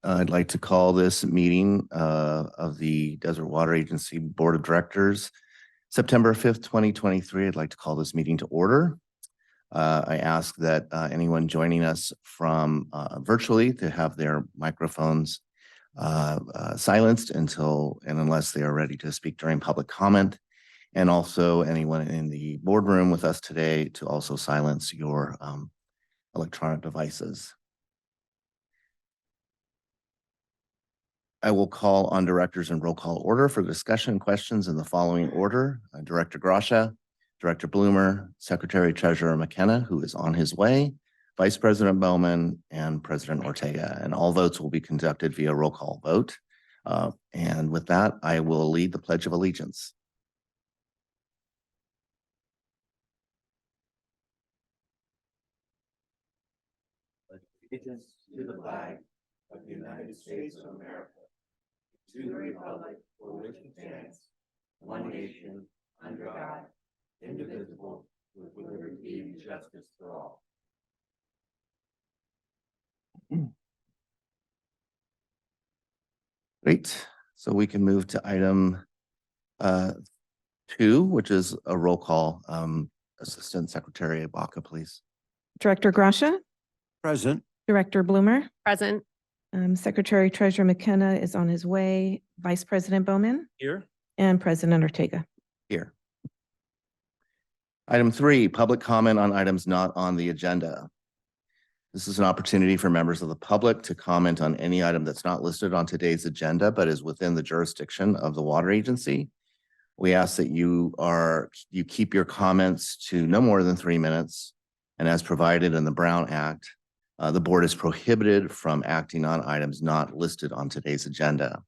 I'd like to call this meeting of the Desert Water Agency Board of Directors, September 5th, 2023. I'd like to call this meeting to order. I ask that anyone joining us from virtually to have their microphones silenced unless they are ready to speak during public comment. And also anyone in the boardroom with us today to also silence your electronic devices. I will call on directors in roll call order for discussion questions in the following order. Director Grasha, Director Bloomer, Secretary Treasurer McKenna, who is on his way, Vice President Bowman, and President Ortega. And all votes will be conducted via roll call vote. And with that, I will lead the Pledge of Allegiance. Allegiance to the flag of the United States of America, to the republic for which it stands, one nation, under God, indivisible, with liberty and justice for all. Great. So we can move to item 2, which is a roll call. Assistant Secretary Baca, please. Director Grasha. Present. Director Bloomer. Present. Secretary Treasurer McKenna is on his way. Vice President Bowman. Here. And President Ortega. Here. Item 3, public comment on items not on the agenda. This is an opportunity for members of the public to comment on any item that's not listed on today's agenda, but is within the jurisdiction of the water agency. We ask that you keep your comments to no more than 3 minutes. And as provided in the Brown Act, the board is prohibited from acting on items not listed on today's agenda.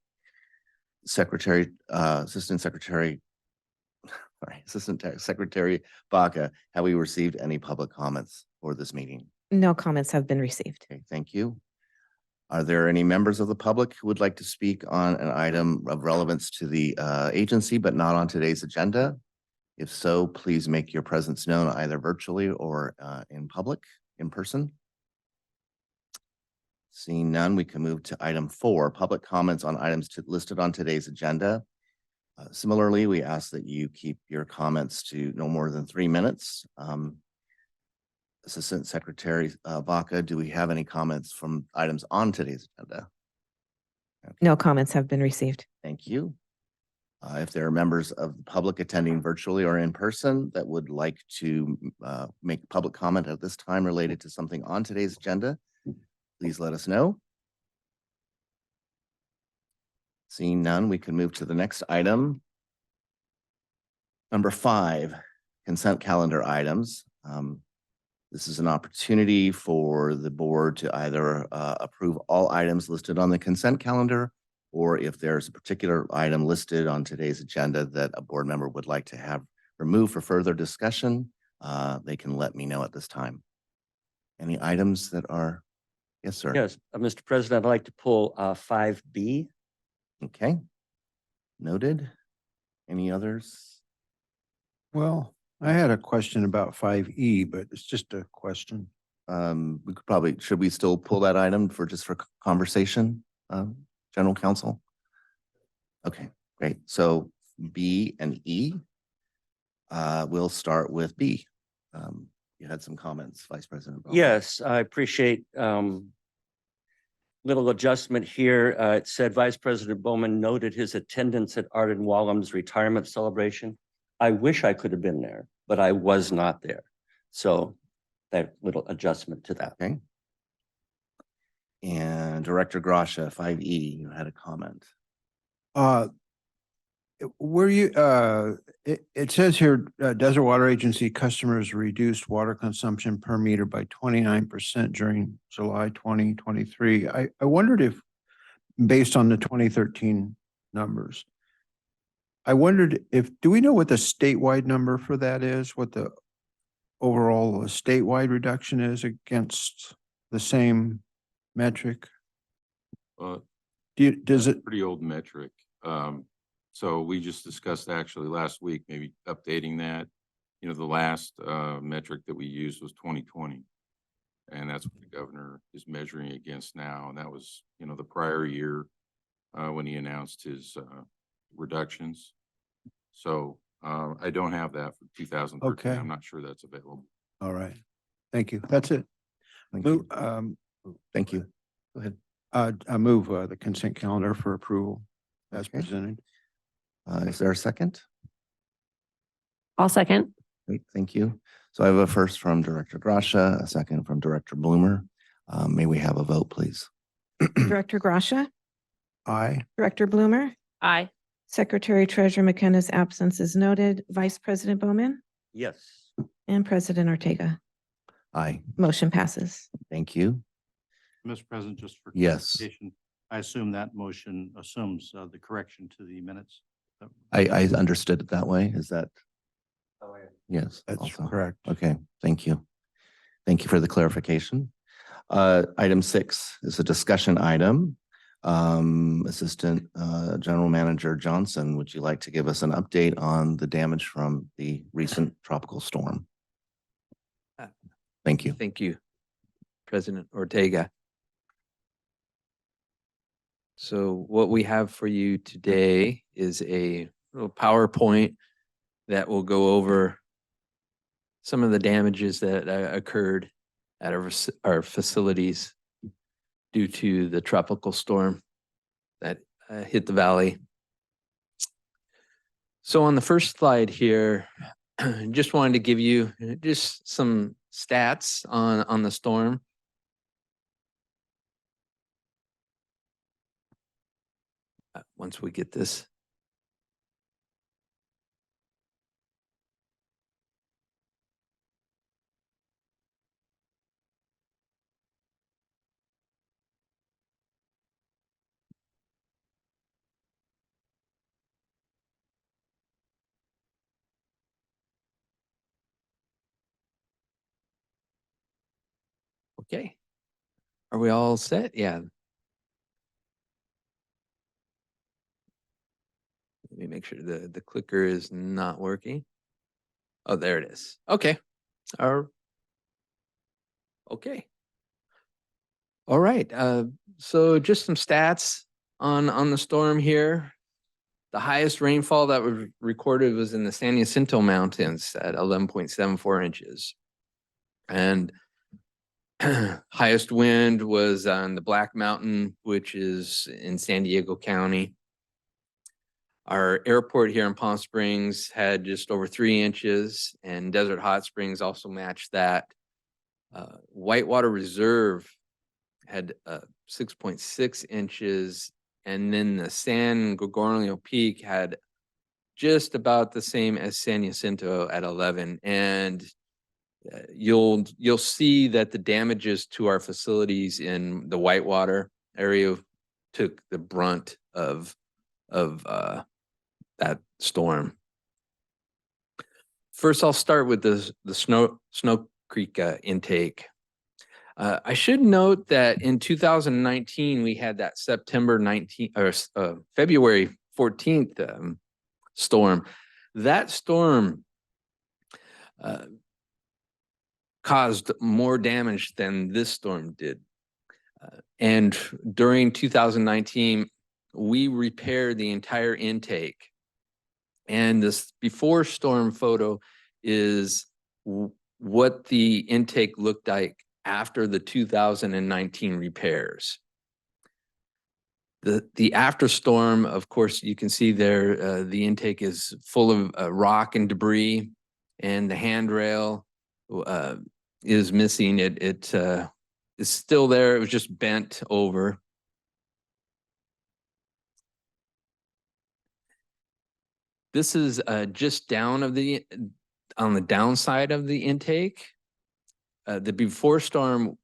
Assistant Secretary Baca, have we received any public comments for this meeting? No comments have been received. Okay, thank you. Are there any members of the public who would like to speak on an item of relevance to the agency, but not on today's agenda? If so, please make your presence known either virtually or in person. Seeing none, we can move to item 4, public comments on items listed on today's agenda. Similarly, we ask that you keep your comments to no more than 3 minutes. Assistant Secretary Baca, do we have any comments from items on today's agenda? Okay. No comments have been received. Thank you. If there are members of the public attending virtually or in person that would like to make public comment at this time related to something on today's agenda, please let us know. Seeing none, we can move to the next item. Number 5, consent calendar items. This is an opportunity for the board to either approve all items listed on the consent calendar, or if there's a particular item listed on today's agenda that a board member would like to have removed for further discussion, they can let me know at this time. Any items that are, yes, sir. Yes, Mr. President, I'd like to pull 5B. Okay. Noted. Any others? Well, I had a question about 5E, but it's just a question. We could probably, should we still pull that item for conversation, General Counsel? Okay, great. So B and E. We'll start with B. You had some comments, Vice President Bowman. Yes, I appreciate little adjustment here. It said Vice President Bowman noted his attendance at Arden Wallam's retirement celebration. I wish I could have been there, but I was not there. So that little adjustment to that. Okay. And Director Grasha, 5E, you had a comment. It says here, Desert Water Agency customers reduced water consumption per meter by 29% during July 2023. I wondered if, based on the 2013 numbers, do we know what the statewide number for that is? What the overall statewide reduction is against the same metric? Does it? Pretty old metric. So we just discussed actually last week, maybe updating that. The last metric that we used was 2020. And that's what the governor is measuring against now. And that was, the prior year when he announced his reductions. So I don't have that for 2013. Okay. I'm not sure that's available. All right. Thank you. That's it. Thank Move, you. Thank you. Go ahead. I move the consent calendar for approval as Okay. presented. Is there a second? I'll second. Great, thank you. So I have a first from Director Gracia, a second from Director Bloomer. May we have a vote, please? Director Gracia, Aye. Director Bloomer, Aye. Secretary Treasurer McKenna's absence is noted. Vice President Bowman Yes. and President Ortega. Aye, Motion passes. thank you. Mr. President, just for Yes. clarification, I assume that motion assumes the correction to the minutes. I understood it that way. Is that? Yes. That's also. correct. Okay, thank you. Thank you for the clarification. Item 6 is a discussion item. Assistant General Manager Johnson, would you like to give us an update on the damage from the recent tropical storm? Thank you. Thank you, President Ortega. So what we have for you today is a little PowerPoint that will go over some of the damages that occurred at our facilities due to the tropical storm that hit the valley. So on the first slide here, just wanted to give you just some stats on the storm. Once we get this. Okay. Are we all set? Yeah. Let me make sure the clicker is not working. Oh, there it is. Okay. Okay. All right. So just some stats on the storm here. The highest rainfall that was recorded was in the San Jacinto Mountains at 11.74 inches. And highest wind was on the Black Mountain, which is in San Diego County. Our airport here in Palm Springs had just over 3 inches, and Desert Hot Springs also matched that. Whitewater Reserve had 6.6 inches, and then the San Gregorio Peak had just about the same as San Jacinto at 11. And you'll see that the damages to our facilities in the Whitewater area took the brunt of that storm. First, I'll start with the Snow Creek intake. I should note that in 2019 we had that September 19th or February 14th storm. That storm caused more damage than this storm did. And during 2019, we repaired the entire intake. And this before storm photo is what the intake looked like after the 2019 repairs. The after storm, of course, you can see there, the intake is full of rock and debris, and the handrail is missing. It is still there. It was just bent over. This is just down of on the downside of the intake. The before storm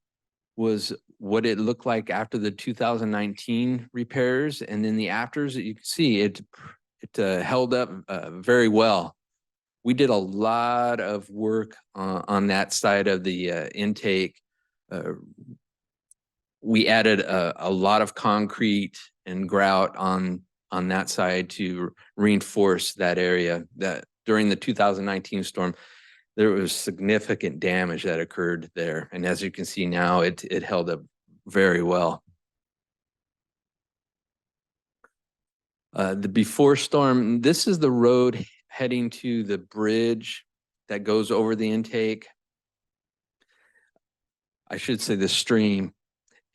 was what it looked like after the 2019 repairs, and then the afters, you can see it held up very well. We did a lot of work on that side of the intake. We added a lot of concrete and grout on that side to reinforce that area. That during the 2019 storm, there was significant damage that occurred there. And as you can see now, it held up very well. The before storm, this is the road heading to the bridge that goes over the intake. I should say the stream.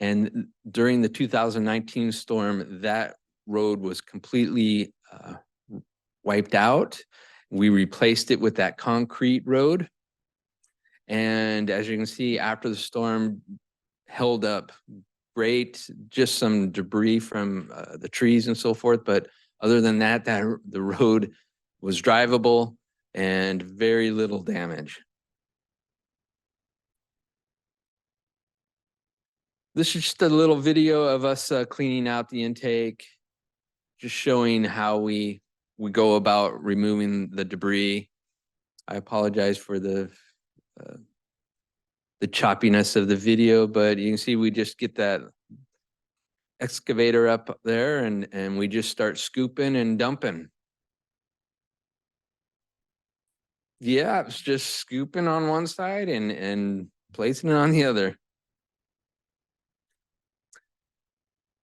And during the 2019 storm, that road was completely wiped out. We replaced it with that concrete road. And as you can see, after the storm held up great, just some debris from the trees and so forth. But other than that, the road was drivable and very little damage. This is just a little video of us cleaning out the intake, just showing how we go about removing the debris. I apologize for the choppiness of the video, but you can see we just get that excavator up there and we just start scooping and dumping. Yeah, it's just scooping on one side and placing it on the other.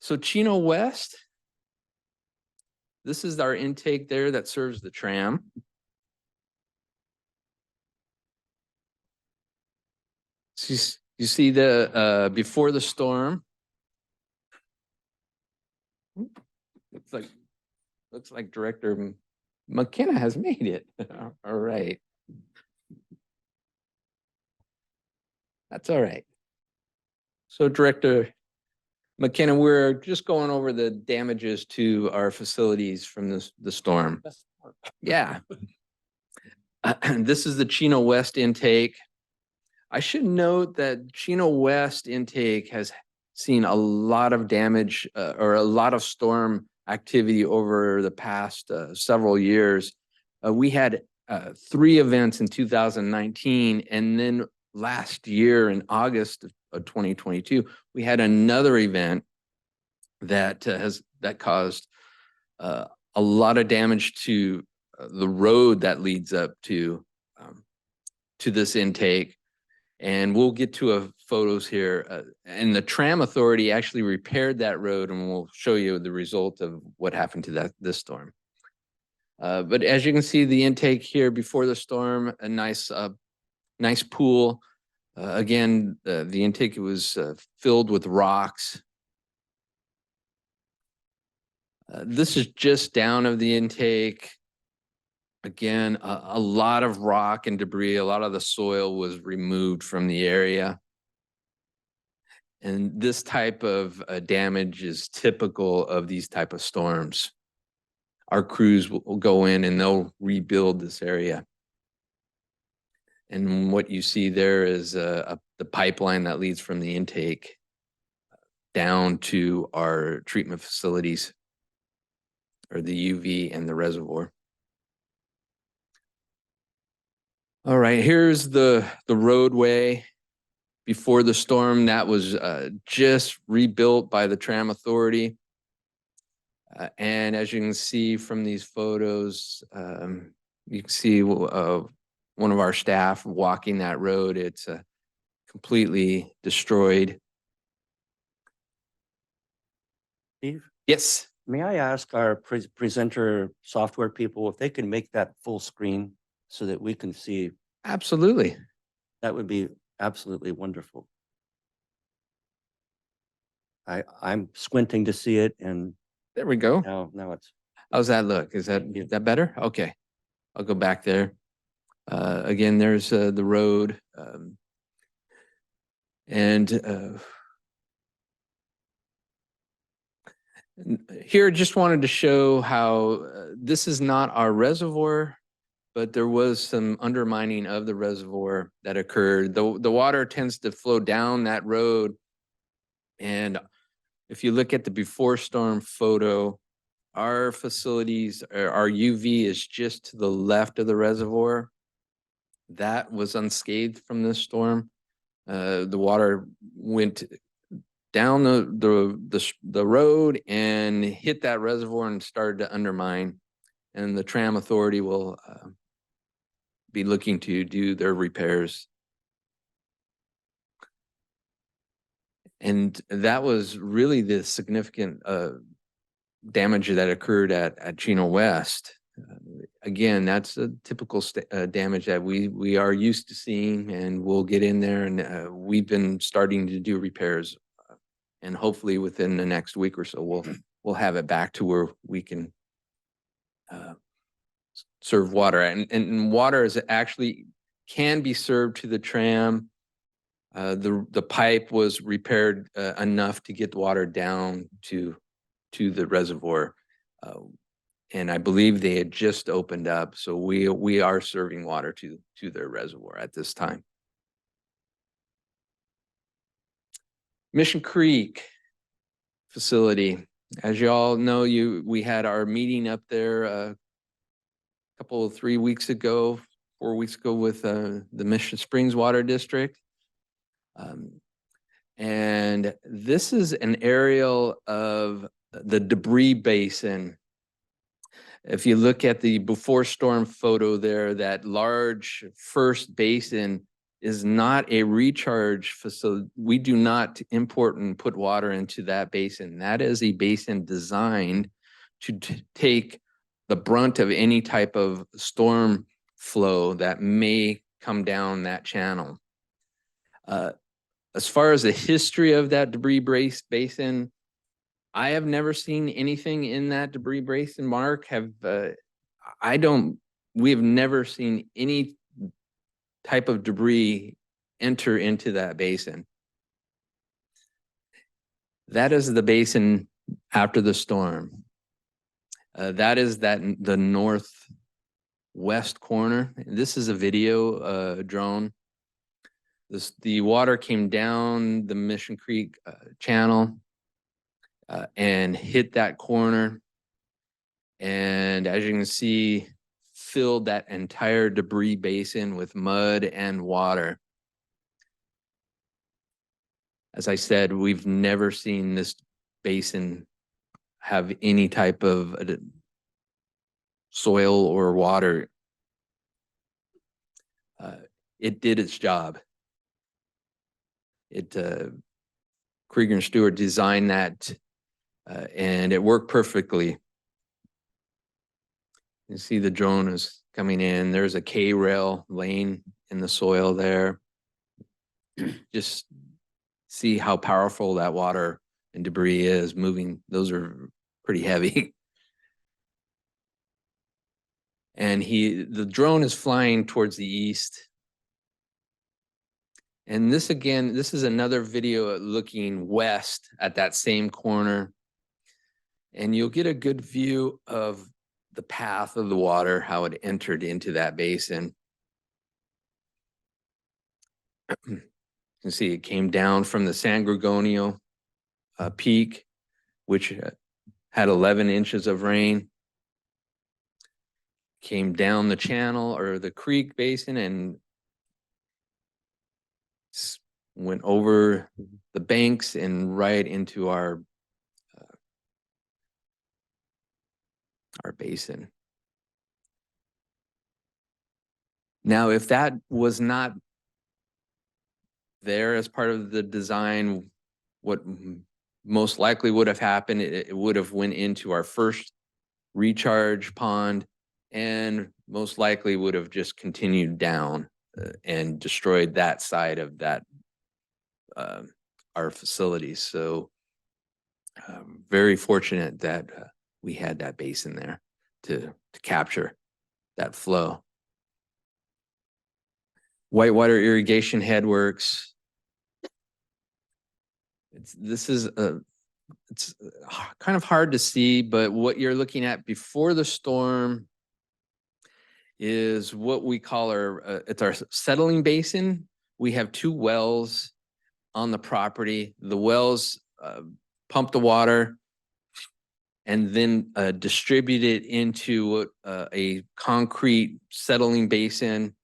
So Chino West, this is our intake there that serves the tram. So you see the before the storm. Looks like Director McKenna has made it. All right. That's all right. So Director McKenna, we're just going over the damages to our facilities from the storm. Yeah. This is the Chino West intake. I should note that Chino West intake has seen a lot of damage or a lot of storm activity over the past several years. We had 3 events in 2019, and then last year in August of 2022, we had another event that caused a lot of damage to the road that leads up to this intake. And we'll get to photos here. And the tram authority actually repaired that road, and we'll show you the result of what happened to this storm. But as you can see, the intake here before the storm, a nice pool. Again, the intake was filled with rocks. This is just down of the intake. Again, a lot of rock and debris, a lot of the soil was removed from the area. And this type of damage is typical of these type of storms. Our crews will go in and they'll rebuild this area. And what you see there is the pipeline that leads from the intake down to our treatment facilities, or the UV and the reservoir. All right, here's the roadway before the storm that was just rebuilt by the tram authority. And as you can see from these photos, you can see one of our staff walking that road. It's completely destroyed. Steve, Yes. may I ask our presenter software people if they can make that full screen so that we can see? Absolutely. That would be absolutely wonderful. I'm squinting to see it, and There we go. now it's. How's that look? Is that better? Okay. I'll go back there. Again, there's the road. Here, just wanted to show how this is not our reservoir, but there was some undermining of the reservoir that occurred. The water tends to flow down that road. And if you look at the before storm photo, our facilities, our UV is just to the left of the reservoir. That was unscathed from this storm. The water went down the road and hit that reservoir and started to undermine. And the tram authority will be looking to do their repairs. And that was really the significant damage that occurred at Chino West. Again, that's a typical damage that we are used to seeing, and we'll get in there, and we've been starting to do repairs. And hopefully within the next week or so, we'll have it back to where we can serve water. And water is actually can be served to the tram. The pipe was repaired enough to get the water down to the reservoir. And I believe they had just opened up, so we are serving water to their reservoir at this time. Mission Creek facility, as you all know, we had our meeting up there a couple 3 weeks ago, 4 weeks ago with the Mission Springs Water District. And this is an aerial of the debris basin. If you look at the before storm photo there, that large first basin is not a recharge facility. We do not import and put water into that basin. That is a basin designed to take the brunt of any type of storm flow that may come down that channel. As far as the history of that debris basin, I have never seen anything in that debris basin. Mark, we have never seen any type of debris enter into that basin. That is the basin after the storm. That is the northwest corner. This is a video drone. The water came down the Mission Creek channel and hit that corner. And as you can see, filled that entire debris basin with mud and water. As I said, we've never seen this basin have any type of soil or water. It did its job. Krieger and Stewart designed that and it worked perfectly. You see the drone is coming in. There's a K-rail laying in the soil there. Just see how powerful that water and debris is moving. Those are pretty heavy. And the drone is flying towards the east. And this is another video looking west at that same corner. And you'll get a good view of the path of the water, how it entered into that basin. You can see it came down from the San Gorgonio peak, which had 11 inches of rain. Came down the channel or the creek basin and went over the banks and right into our basin. Now, if that was not there as part of the design, what most likely would have happened, it would have went into our first recharge pond and most likely would have just continued down and destroyed that side of that our facilities. So very fortunate that we had that basin there to capture that flow. Whitewater irrigation headworks. It's kind of hard to see, but what you're looking at before the storm is what we call it's our settling basin. We have 2 wells on the property. The wells pump the water and then distribute it into a concrete settling basin.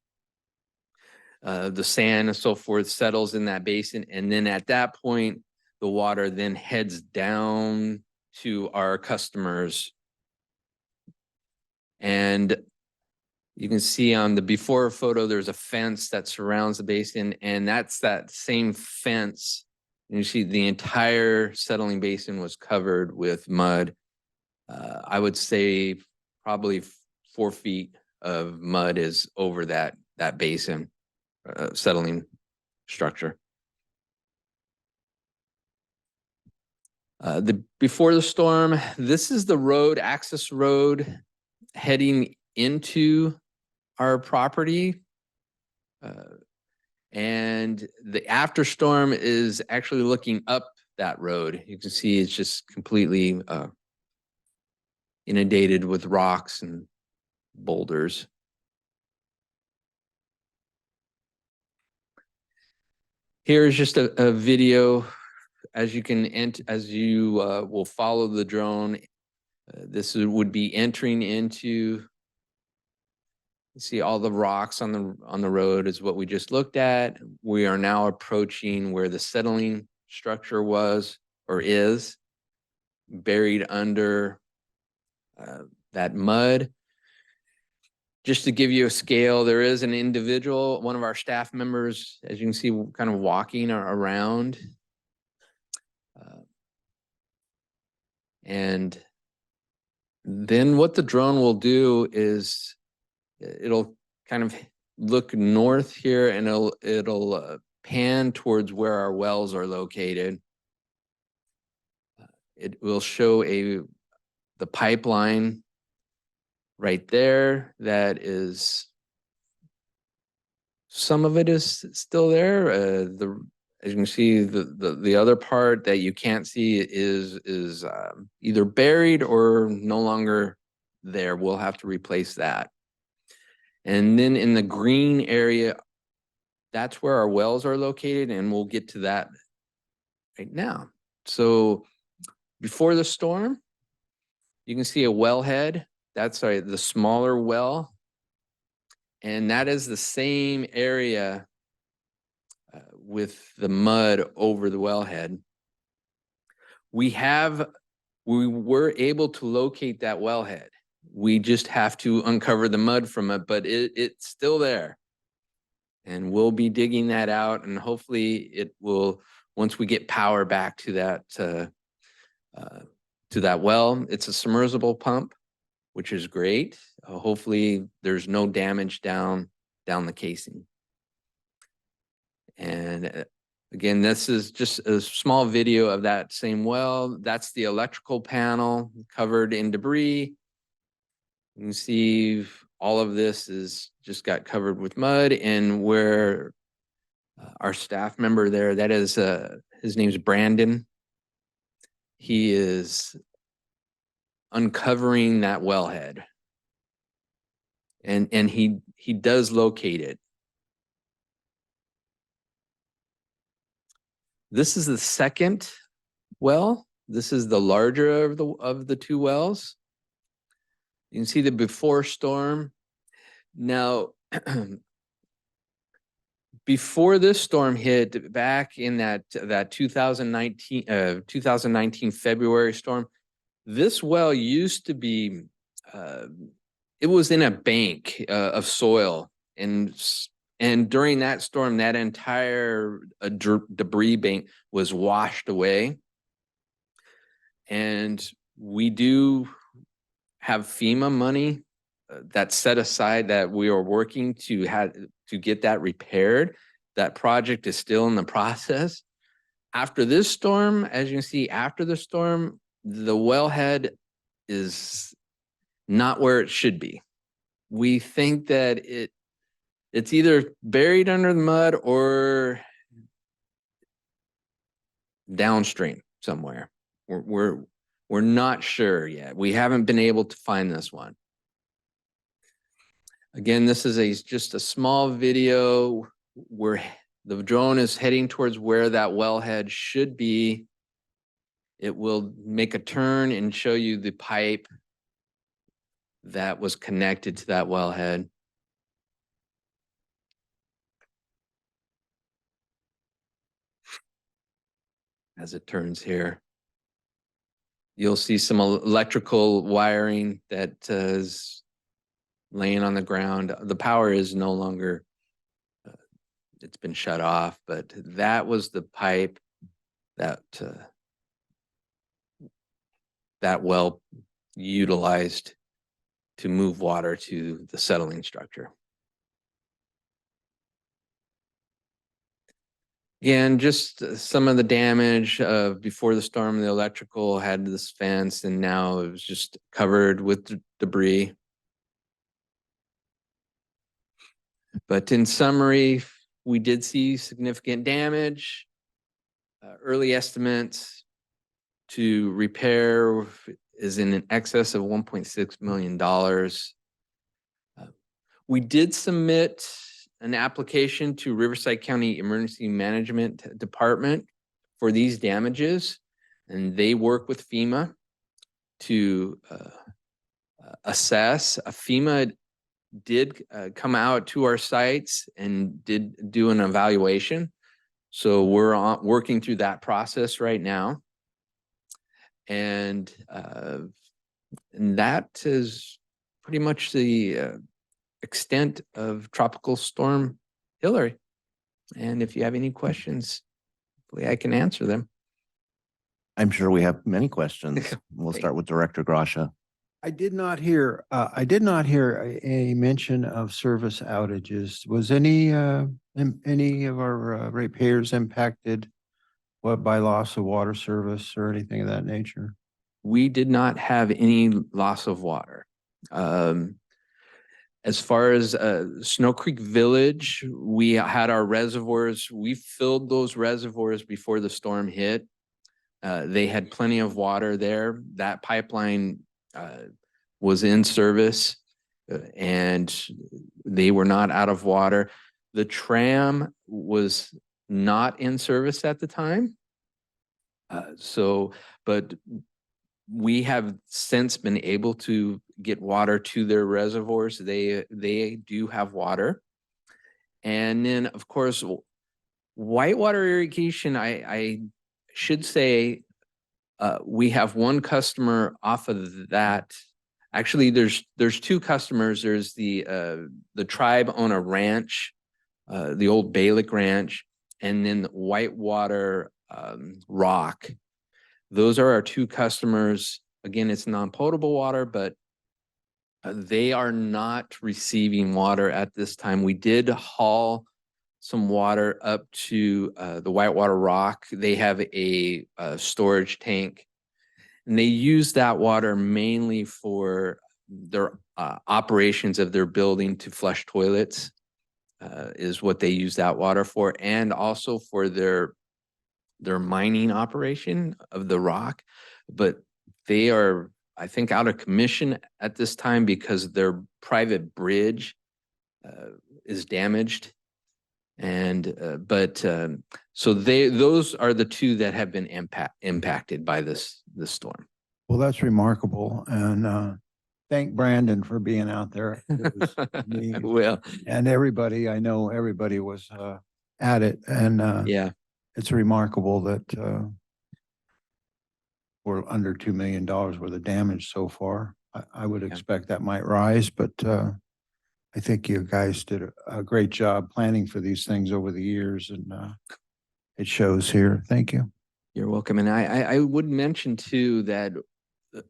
The sand and so forth settles in that basin. And then at that point, the water then heads down to our customers. And You can see on the before photo, there's a fence that surrounds the basin, and that's that same fence. And you see the entire settling basin was covered with mud. I would say probably 4 feet of mud is over that basin settling structure. Before the storm, this is the road, access road heading into our property. And the after storm is actually looking up that road. You can see it's just completely inundated with rocks and boulders. Here's just a video as you can as you will follow the drone. This would be entering into. You see all the rocks on the road is what we just looked at. We are now approaching where the settling structure was or is buried under that mud. Just to give you a scale, there is an individual, one of our staff members, as you can see, kind of walking around. And then what the drone will do is it'll kind of look north here, and it'll pan towards where our wells are located. It will show the pipeline right there. That is, some of it is still there. As you can see, the other part that you can't see is either buried or no longer there. We'll have to replace that. And then in the green area, that's where our wells are located, and we'll get to that right now. So before the storm, you can see a wellhead. That's the smaller well. And that is the same area with the mud over the wellhead. We were able to locate that wellhead. We just have to uncover the mud from it, but it's still there. And we'll be digging that out, and hopefully it will, once we get power back to that well. It's a submersible pump, which is great. Hopefully there's no damage down the casing. And again, this is just a small video of that same well. That's the electrical panel covered in debris. You can see all of this is just got covered with mud, and where our staff member there, that is, his name's Brandon. He is uncovering that wellhead, and he does locate it. This is the second well. This is the larger of the two wells. You can see the before storm. Now, before this storm hit, back in that 2019 February storm, this well used to be, it was in a bank of soil, and during that storm, that entire debris bank was washed away. And we do have FEMA money that's set aside that we are working to get that repaired. That project is still in the process. After this storm, as you can see, after the storm, the wellhead is not where it should be. We think that it's either buried under the mud or downstream somewhere. We're not sure yet. We haven't been able to find this one. Again, this is just a small video where the drone is heading towards where that wellhead should be. It will make a turn and show you the pipe that was connected to that wellhead. As it turns here, you'll see some electrical wiring that is laying on the ground. The power is no longer, it's been shut off, but that was the pipe that that well utilized to move water to the settling structure. Again, just some of the damage before the storm, the electrical had this fence and now it was just covered with debris. But in summary, we did see significant damage. Early estimates to repair is in excess of $1.6 million. We did submit an application to Riverside County Emergency Management Department for these damages, and they work with FEMA to assess. FEMA did come out to our sites and did do an evaluation. So we're working through that process right now. And that is pretty much the extent of Tropical Storm Hillary. And if you have any questions, hopefully I can answer them. I'm sure we have many questions. We'll start with Director Gracia. I did not hear a mention of service outages. Was any of our ratepayers impacted by loss of water service or anything of that nature? We did not have any loss of water. As far as Snow Creek Village, we had our reservoirs. We filled those reservoirs before the storm hit. They had plenty of water there. That pipeline was in service and they were not out of water. The tram was not in service at the time. But we have since been able to get water to their reservoirs. They do have water. And then of course, whitewater irrigation, I should say, we have one customer off of that. Actually, there's two customers. There's the tribe on a ranch, the old Balick Ranch, and then Whitewater Rock. Those are our two customers. Again, it's non-potable water, but they are not receiving water at this time. We did haul some water up to the Whitewater Rock. They have a storage tank, and they use that water mainly for their operations of their building to flush toilets, is what they use that water for, and also for their mining operation of the rock. But they are, I think, out of commission at this time because their private bridge is damaged. And so those are the two that have been impacted by this storm. Well, that's remarkable. And thank Brandon for being out there. It was me Well, and everybody, I know everybody was at it. And yeah, it's remarkable that we're under $2 million worth of damage so far. I would expect that might rise, but I think you guys did a great job planning for these things over the years, and it shows here. Thank you. you're welcome. And I would mention too that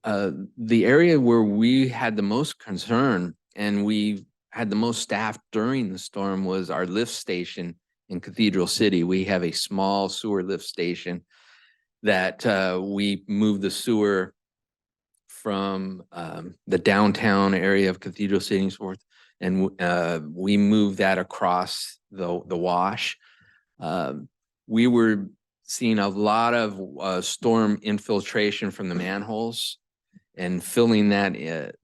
the area where we had the most concern and we had the most staff during the storm was our lift station in Cathedral City. We have a small sewer lift station that we moved the sewer from the downtown area of Cathedral City and so forth, and we moved that across the wash. We were seeing a lot of storm infiltration from the manholes and filling that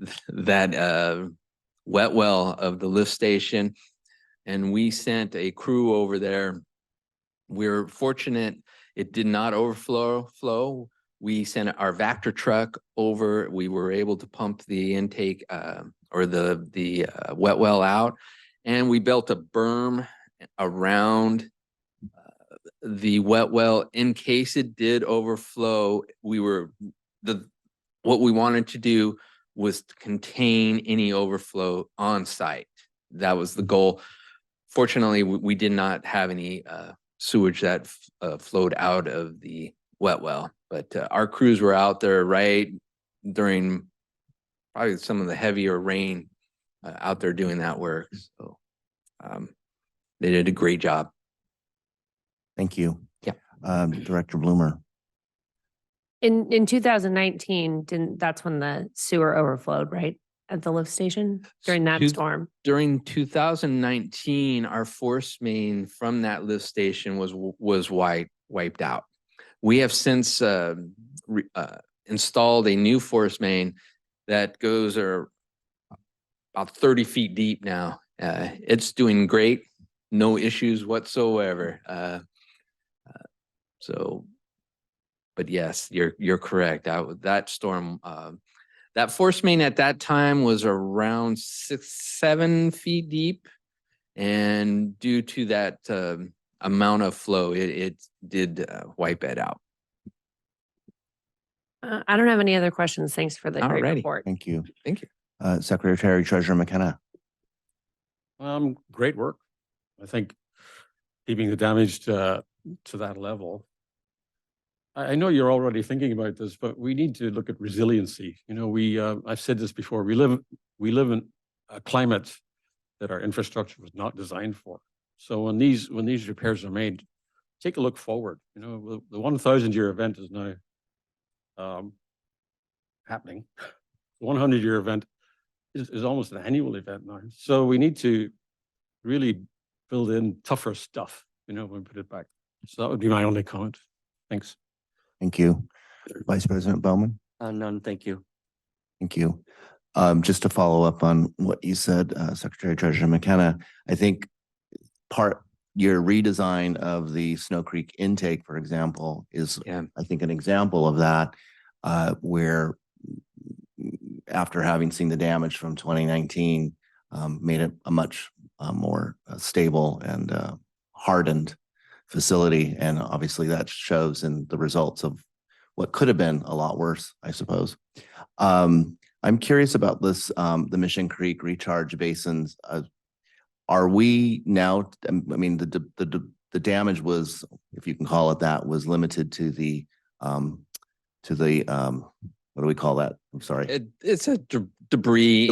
wet well of the lift station. And we sent a crew over there. We're fortunate it did not overflow. We sent our Vector truck over. We were able to pump the intake or the wet well out, and we built a berm around the wet well in case it did overflow. What we wanted to do was to contain any overflow on site. That was the goal. Fortunately, we did not have any sewage that flowed out of the wet well, but our crews were out there right during probably some of the heavier rain out there doing that work. So they did a great job. Thank you. Yeah. Director Bloomer. In 2019, that's when the sewer overflowed, right? At the lift station during that Two- storm. During 2019, our force main from that lift station was wiped out. We have since installed a new force main that goes about 30 feet deep now. It's doing great, no issues whatsoever. But yes, you're correct. That storm, that force main at that time was around 6-7 feet deep. And due to that amount of flow, it did wipe it out. I don't have any other questions. Thanks for the great Alrighty. report. Thank you. Thank you. Secretary Treasurer McKenna. Great work. I think keeping the damage to that level. I know you're already thinking about this, but we need to look at resiliency. You know, I've said this before, we live in a climate that our infrastructure was not designed for. So when these repairs are made, take a look forward. You know, the 1,000-year event is now happening. The 100-year event is almost an annual event now. So we need to really build in tougher stuff, you know, when we put it back. So that would be my only comment. Thanks. Thank you. Vice President Bowman. None, thank you. Thank you. Just to follow up on what you said, Secretary Treasurer McKenna, I think your redesign of the Snow Creek intake, for example, is, I think, an example of that, where after having seen the damage from 2019, made it a much more stable and hardened facility. And obviously that shows in the results of what could have been a lot worse, I suppose. I'm curious about this, the Mission Creek recharge basins. Are we now, I mean, the damage was, if you can call it that, was limited to the, what do we call that? I'm sorry. It's a debris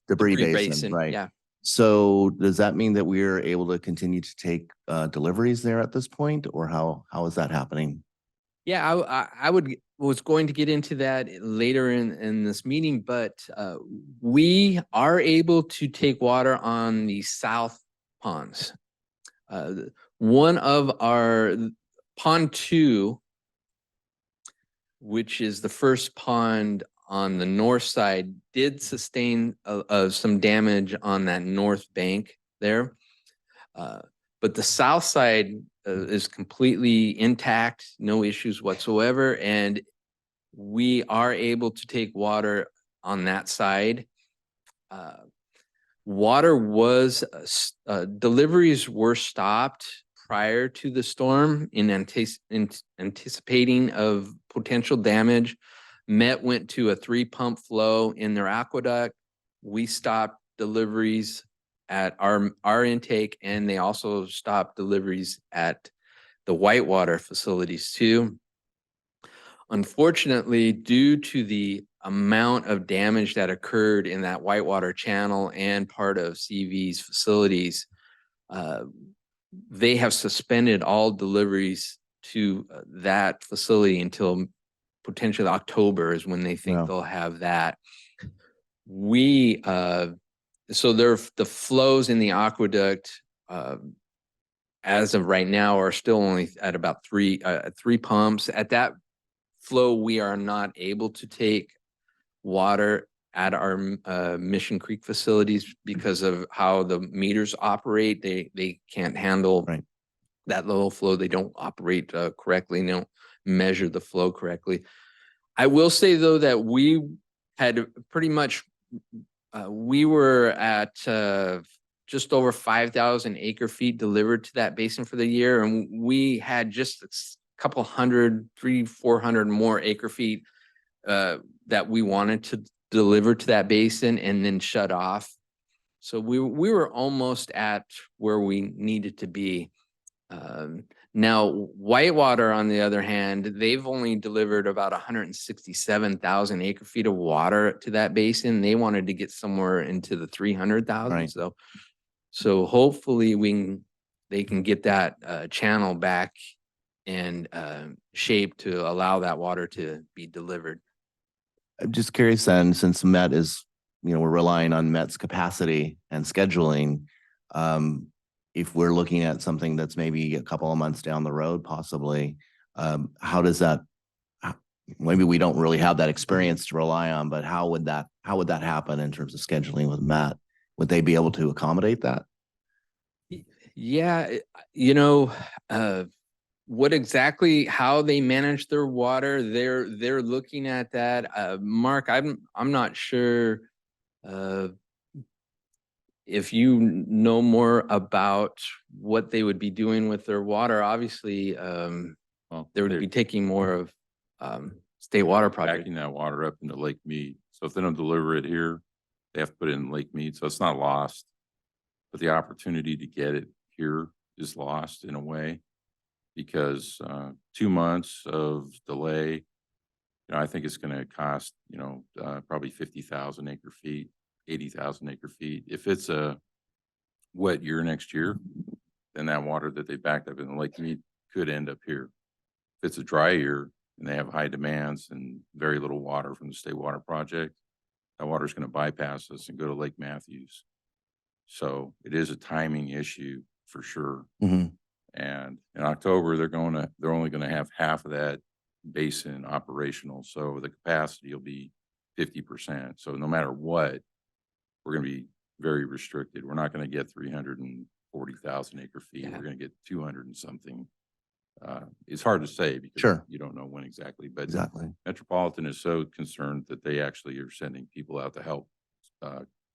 basin, right? Yeah. So does that mean that we're able to continue to take deliveries there at this point, or how is that happening? Yeah, I was going to get into that later in this meeting, but we are able to take water on the south ponds. One of our pond 2, which is the first pond on the north side, did sustain some damage on that north bank there. But the south side is completely intact, no issues whatsoever. And we are able to take water on that side. Water was, deliveries were stopped prior to the storm in anticipating of potential damage. Met went to a 3-pump flow in their aqueduct. We stopped deliveries at our intake, and they also stopped deliveries at the whitewater facilities too. Unfortunately, due to the amount of damage that occurred in that whitewater channel and part of CV's facilities, they have suspended all deliveries to that facility until potentially October is when they think they'll have that. So the flows in the aqueduct as of right now are still only at about 3 pumps. At that flow, we are not able to take water at our Mission Creek facilities because of how the meters operate. They can't handle that low flow. They don't operate correctly. They don't measure the flow correctly. I will say though that we had pretty much, we were at just over 5,000 acre feet delivered to that basin for the year. And we had just a couple hundred, 300-400 more acre feet that we wanted delivered to that basin and then shut off. So we were almost at where we needed to be. Now Whitewater, on the other hand, they've only delivered about 167,000 acre feet of water to that basin. They wanted to get somewhere into the 300,000. Right. So hopefully they can get that channel back and shape to allow that water to be delivered. I'm just curious then, since Met is, we're relying on Met's capacity and scheduling. If we're looking at something that's maybe a couple of months down the road, possibly, how does that, maybe we don't really have that experience to rely on, but how would that happen in terms of scheduling with Met? Would they be able to accommodate that? Yeah, what exactly, how they manage their water, they're looking at that. Mark, I'm not sure if you know more about what they would be doing with their water. Obviously, Well, they would they're be taking more of state water project. backing that water up into Lake Mead. So if they don't deliver it here, they have to put it in Lake Mead. So it's not lost. But the opportunity to get it here is lost in a way because 2 months of delay, I think it's going to cost, probably 50,000 acre feet, 80,000 acre feet. If it's a wet year next year, then that water that they backed up in the Lake Mead could end up here. If it's a dry year and they have high demands and very little water from the state water project, that water is going to bypass us and go to Lake Matthews. So it is a timing issue for sure. Mhm. And in October, they're only going to have half of that basin operational. So the capacity will be 50%. So no matter what, we're going to be very restricted. We're not going to get 340,000 acre feet. Yeah. We're going to get 200 and something. It's hard to say because Sure. you don't know when exactly, but Exactly. Metropolitan is so concerned that they actually are sending people out to help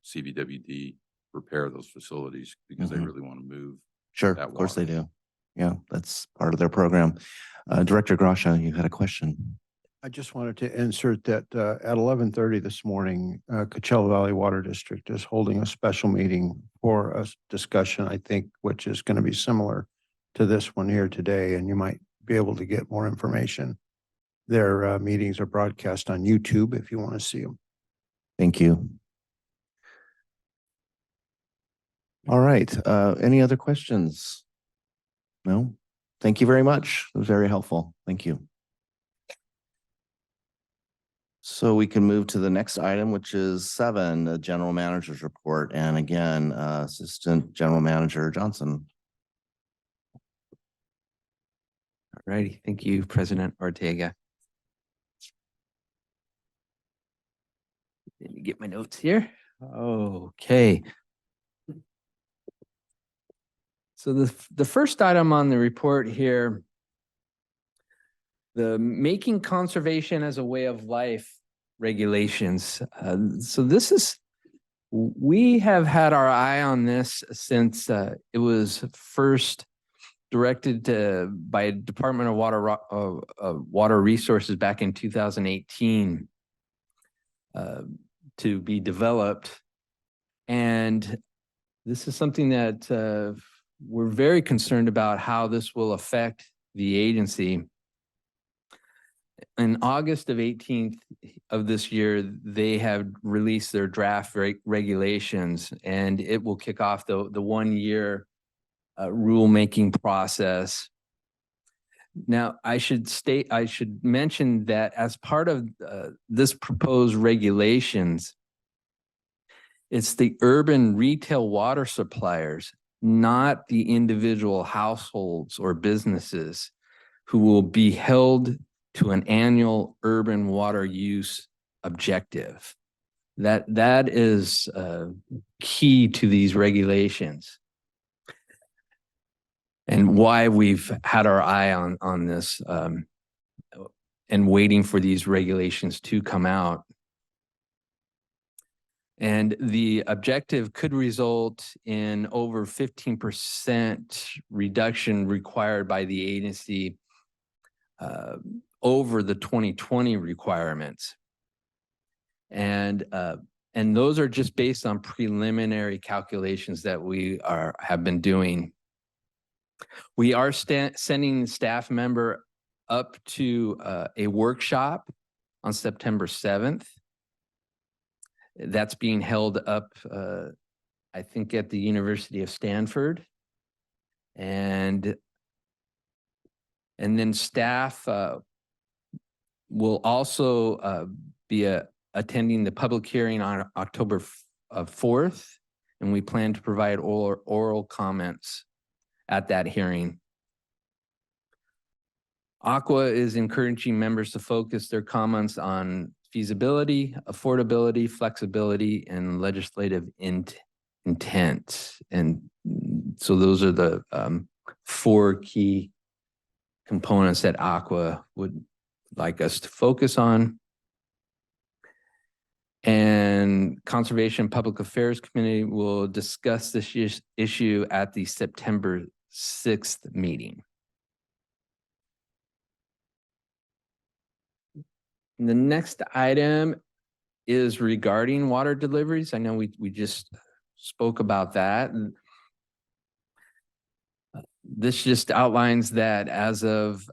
CBWD repair those facilities because they Mhm. really want to move. Sure, that of course they water. do. Yeah, that's part of their program. Director Grasha, you had a question. I just wanted to insert that at 11:30 this morning, Coachella Valley Water District is holding a special meeting for a discussion, I think, which is going to be similar to this one here today, and you might be able to get more information. Their meetings are broadcast on YouTube if you want to see them. Thank you. All right, any other questions? No? Thank you very much. It was very helpful. Thank you. So we can move to the next item, which is 7, the General Manager's Report. And again, Assistant General Manager Johnson. All righty. Thank you, President Ortega. Let me get my notes here. Okay. So the first item on the report here, the making conservation as a way of life regulations. So this is, we have had our eye on this since it was first directed by Department of Water Resources back in 2018 to be developed. And this is something that we're very concerned about how this will affect the agency. In August of 18th of this year, they have released their draft regulations, and it will kick off the 1-year rulemaking process. Now, I should mention that as part of this proposed regulations, it's the urban retail water suppliers, not the individual households or businesses, who will be held to an annual urban water use objective. That is key to these regulations, and why we've had our eye on this and waiting for these regulations to come out. And the objective could result in over 15% reduction required by the agency over the 2020 requirements. And those are just based on preliminary calculations that we have been doing. We are sending staff member up to a workshop on September 7th. That's being held up, I think, at the University of Stanford. And then staff will also be attending the public hearing on October 4th, and we plan to provide oral comments at that hearing. Aqua is encouraging members to focus their comments on feasibility, affordability, flexibility, and legislative intent. And so those are the 4 key components that Aqua would like us to focus on. And Conservation Public Affairs Committee will discuss this issue at the September 6th meeting. The next item is regarding water deliveries. I know we just spoke about that. This just outlines that as of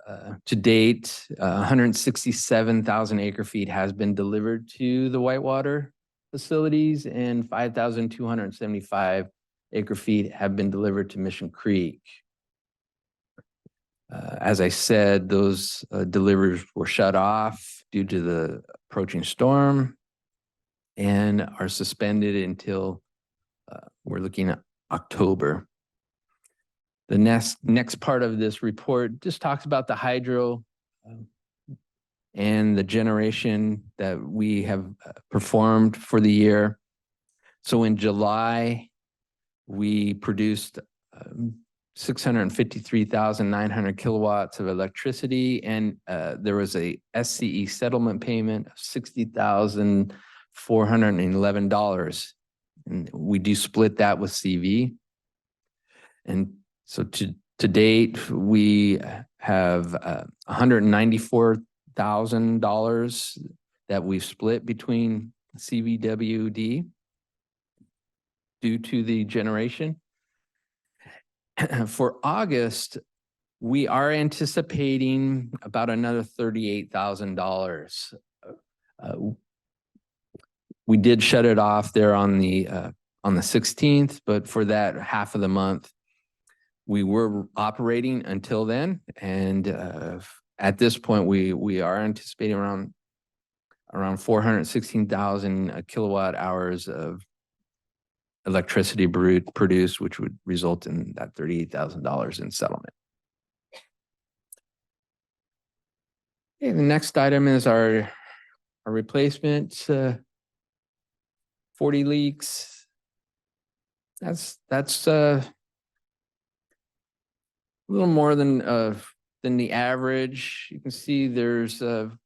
to date, 167,000 acre feet has been delivered to the Whitewater facilities, and 5,275 acre feet have been delivered to Mission Creek. As I said, those deliveries were shut off due to the approaching storm and are suspended until we're looking at October. The next part of this report just talks about the hydro and the generation that we have performed for the year. So in July, we produced 653,900 kilowatts of electricity, and there was a SCE settlement payment of $60,411. And we do split that with CV. And so to date, we have $194,000 that we've split between CVWD due to the generation. For August, we are anticipating about another $38,000. We did shut it off there on the 16th, but for that half of the month, we were operating until then. And at this point, we are anticipating around 416,000 kilowatt hours of electricity produced, which would result in that $38,000 in settlement. Okay, the next item is our replacement 40 leaks. That's a little more than the average. You can see there's about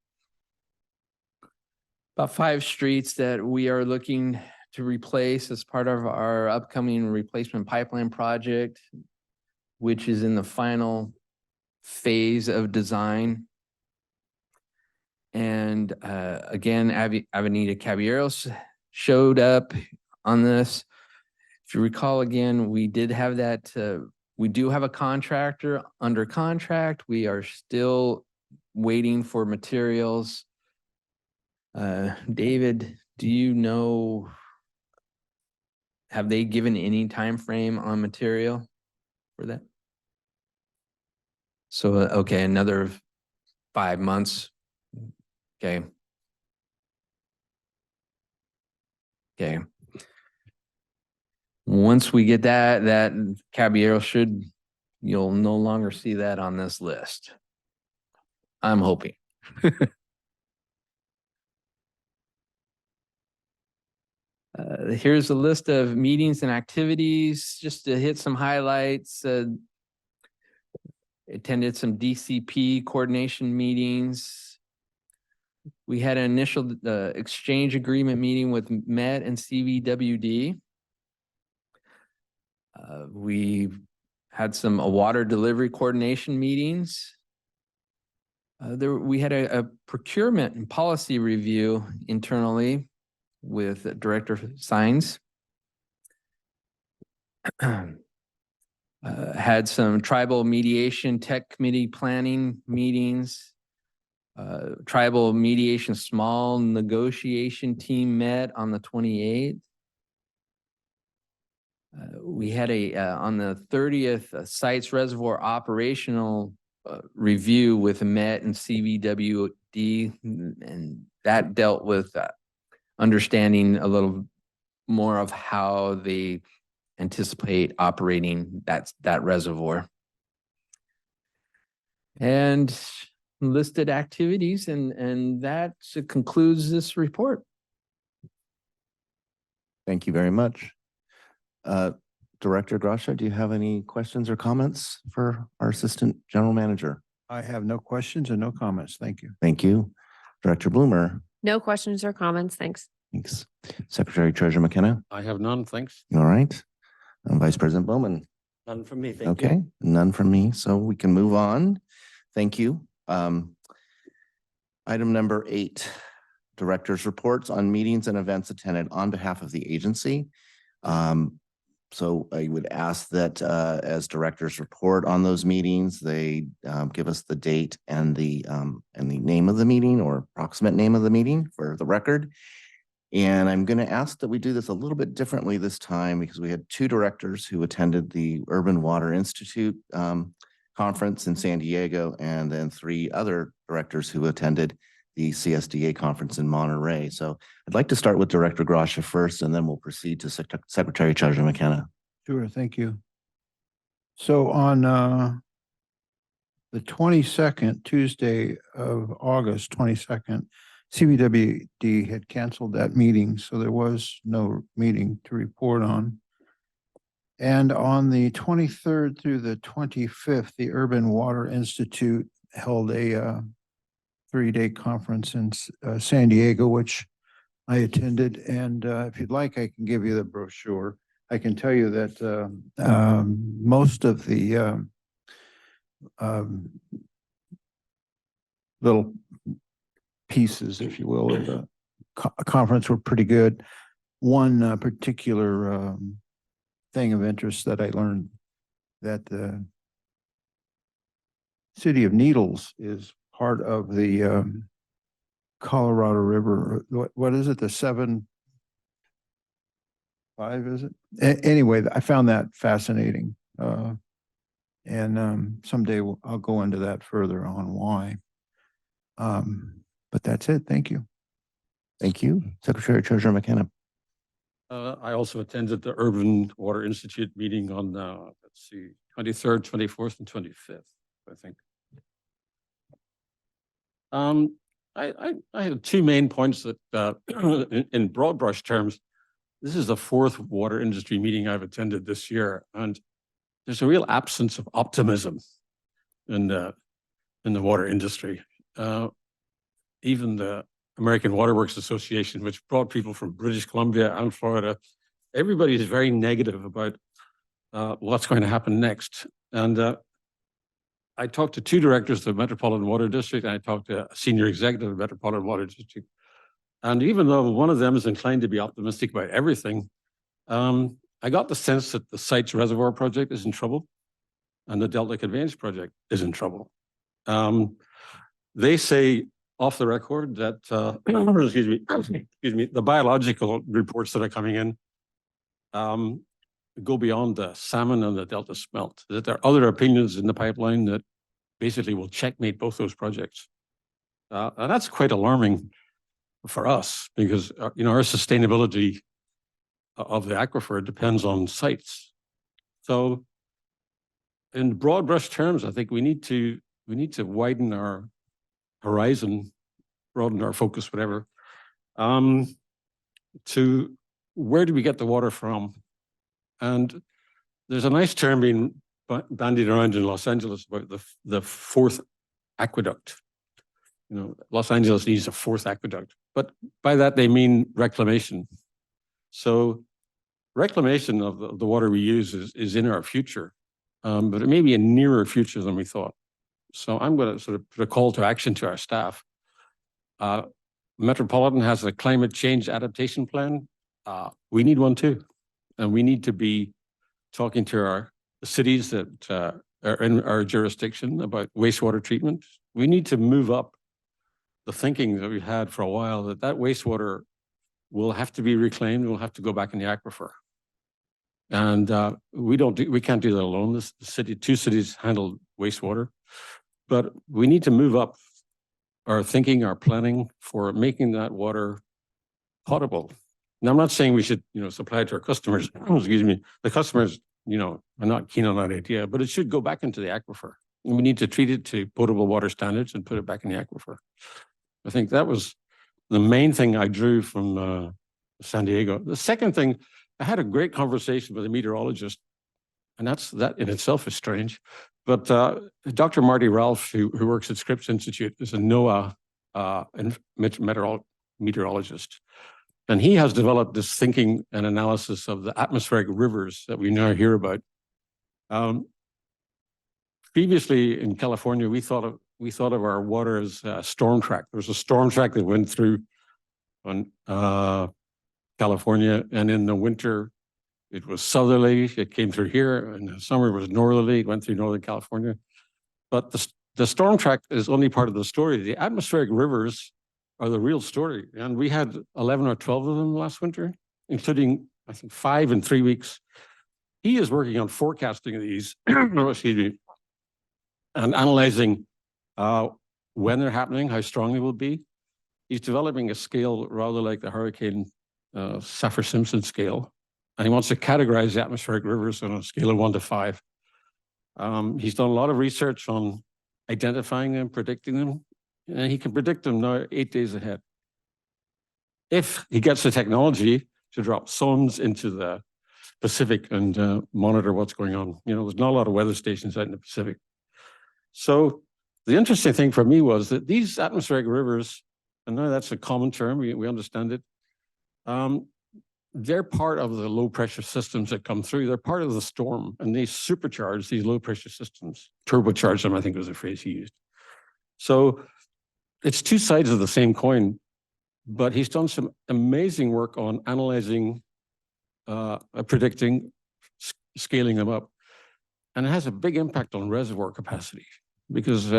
5 streets that we are looking to replace as part of our upcoming replacement pipeline project, which is in the final phase of design. And again, Avenida Caballeros showed up on this. If you recall, again, we did have that, we do have a contractor under contract. We are still waiting for materials. David, do you know, have they given any time frame on material for that? So, okay, another 5 months. Okay. Okay. Once we get that Caballero you'll no longer see that on this list. I'm hoping. Here's a list of meetings and activities, just to hit some highlights. Attended some DCP coordination meetings. We had an initial exchange agreement meeting with MET and CVWD. We had some water delivery coordination meetings. We had a procurement and policy review internally. with Director Sines. Had some tribal mediation tech committee planning meetings. Tribal mediation small negotiation team met on the 28th. We had on the 30th, sites reservoir operational review with Met and CVWD, and that dealt with understanding a little more of how they anticipate operating that reservoir. And listed activities, and that concludes this report. Thank you very much. Director Gracia, do you have any questions or comments for our Assistant General Manager? I have no questions and no comments. Thank you. Thank you. Director Bloomer, No questions or comments. Thanks. thanks. Secretary Treasurer McKenna, I have none, thanks. all right. And Vice President Bowman. None from me. Thank you. Okay, none from me, so we can move on. Thank you. Item number 8, Directors' Reports on Meetings and Events Attended on behalf of the agency. So I would ask that as directors report on those meetings, they give us the date and the name of the meeting or approximate name of the meeting for the record. And I'm going to ask that we do this a little bit differently this time because we had 2 directors who attended the Urban Water Institute conference in San Diego, and then 3 other directors who attended the CSDA conference in Monterey. So I'd like to start with Director Gracia first, and then we'll proceed to Secretary Treasurer McKenna. Sure, thank you. So on the 22nd, Tuesday of August 22nd, CVWD had canceled that meeting, so there was no meeting to report on. And on the 23rd through the 25th, the Urban Water Institute held a 3-day conference in San Diego, which I attended. And if you'd like, I can give you the brochure. I can tell you that most of the little pieces, if you will, of the conference were pretty good. One particular thing of interest that I learned, that the city of Needles is part of the Colorado River. What is it? The 7-5, is it? Anyway, I found that fascinating. And someday I'll go into that further on why. But that's it. Thank you. Thank you. Secretary Treasurer McKenna. I also attended the Urban Water Institute meeting on, let's see, 23rd, 24th, and 25th, I think. I had 2 main points that, in broad brush terms, this is the 4th water industry meeting I've attended this year, and there's a real absence of optimism in the water industry. Even the American Waterworks Association, which brought people from British Columbia and Florida, everybody is very negative about what's going to happen next. And I talked to 2 directors of the Metropolitan Water District, and I talked to a senior executive of the Metropolitan Water District. And even though one of them is inclined to be optimistic about everything, I got the sense that the Sites Reservoir project is in trouble and the Delta Conveyance project is in trouble. They say off the record that, excuse me, the biological reports that are coming in go beyond the salmon and the Delta smelt, that there are other opinions in the pipeline that basically will checkmate both those projects. And that's quite alarming for us because, our sustainability of the aquifer depends on sites. So in broad brush terms, I think we need to widen our horizon, broaden our focus, whatever, to where do we get the water from? And there's a nice term being bandied around in Los Angeles about the 4th aqueduct. Los Angeles needs a 4th aqueduct, but by that they mean reclamation. So reclamation of the water we use is in our future, but it may be a nearer future than we thought. So I'm going to sort of put a call to action to our staff. Metropolitan has a climate change adaptation plan. We need one too. And we need to be talking to our cities that are in our jurisdiction about wastewater treatment. We need to move up the thinking that we've had for a while that wastewater will have to be reclaimed, will have to go back in the aquifer. And we can't do that alone. Two cities handle wastewater, but we need to move up our thinking, our planning for making that water potable. Now, I'm not saying we should, supply it to our customers. Excuse me. The customers, are not keen on that idea, but it should go back into the aquifer. And we need to treat it to potable water standards and put it back in the aquifer. I think that was the main thing I drew from San Diego. The second thing, I had a great conversation with a meteorologist, and that in itself is strange. But Dr. Marty Ralph, who works at Scripps Institute, is a NOAA meteorologist. And he has developed this thinking and analysis of the atmospheric rivers that we now hear about. Previously in California, we thought of our water as a storm track. There was a storm track that went through on California, and in the winter, it was southerly. It came through here, and in the summer it was northerly. It went through Northern California. But the storm track is only part of the story. The atmospheric rivers are the real story. And we had 11 or 12 of them last winter, including, I think, 5 in 3 weeks. He is working on forecasting these, excuse me, and analyzing when they're happening, how strong they will be. He's developing a scale rather like the Hurricane Saffir-Simpson scale. And he wants to categorize the atmospheric rivers on a scale of 1 to 5. He's done a lot of research on identifying them, predicting them, and he can predict them now 8 days ahead. If he gets the technology to drop sondes into the Pacific and monitor what's going on. There's not a lot of weather stations out in the Pacific. So the interesting thing for me was that these atmospheric rivers, and now that's a common term, we understand it, they're part of the low pressure systems that come through. They're part of the storm, and they supercharge these low pressure systems, turbocharge them, I think was the phrase he used. So it's two sides of the same coin, but he's done some amazing work on analyzing, predicting, scaling them up. And it has a big impact on reservoir capacity because,